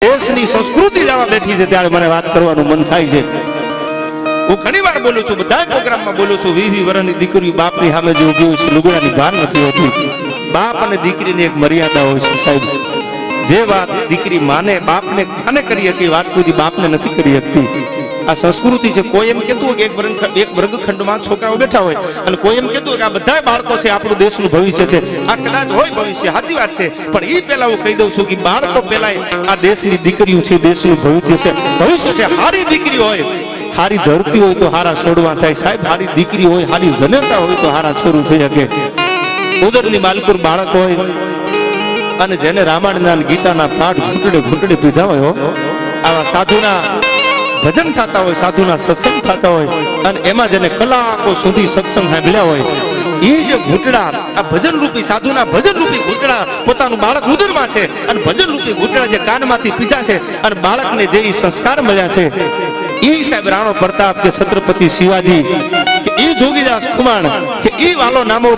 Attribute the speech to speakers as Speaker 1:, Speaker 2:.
Speaker 1: દેશની સંસ્કૃતિ જાણવા બેઠી છે ત્યારે મને વાત કરવાનું મન થાય છે। હું ઘણી વાર બોલું છું, બધા પ્રોગ્રામમાં બોલું છું, 20 વર્ષની દીકરી બાપની સામે જે ઊભી હોય છે લુગડાની ભાન નથી હોતી। બાપ અને દીકરીની એક મર્યાદા હોય છે સાહેબ। જે વાત દીકરી માને બાપને માને કરી શકે વાત કોઈ બાપને નથી કરી શકતી। આ સંસ્કૃતિ છે। કોઈ એમ કહેતું હોય કે એક વર્ગખંડમાં છોકરાઓ બેઠા હોય અને કોઈ એમ કહેતું હોય કે આ બધા બાળકો છે આપણું દેશનું ભવિષ્ય છે। આ કદાચ હોય ભવિષ્ય, સાચી વાત છે, પણ એ પહેલા હું કહી દઉં છું કે બાળકો પહેલા આ દેશની દીકરીઓ છે, દેશનું ભવિષ્ય છે। હારી દીકરી હોય, હારી ધરતી હોય તો હારા છોડવા થાય સાહેબ। હારી દીકરી હોય, હારી જનતા હોય તો હારા છોરું થઈ શકે। ઉદરની માલકુર બાળક હોય અને જેને રામાયણના ગીતાના પાઠ ઘૂંટડે ઘૂંટડે પીધા હોય, આવા સાધુના ભજન થતા હોય, સાધુના સત્સંગ થતા હોય અને એમાં જેને કલાકો સુધી સત્સંગ સાંભળ્યા હોય, એ જે ઘૂંટડા આ ભજન રૂપી સાધુના ભજન રૂપી ઘૂંટડા પોતાનું બાળક ઉદરમાં છે અને ભજન રૂપી ઘૂંટડા જે કાનમાંથી પીધા છે અને બાળકને જે સંસ્કાર મળ્યા છે, એ સાહેબ રાણો પ્રતાપ કે છત્રપતિ શિવાજી કે એ જોગીદાસ ખુમાણ કે એ વાલો નામો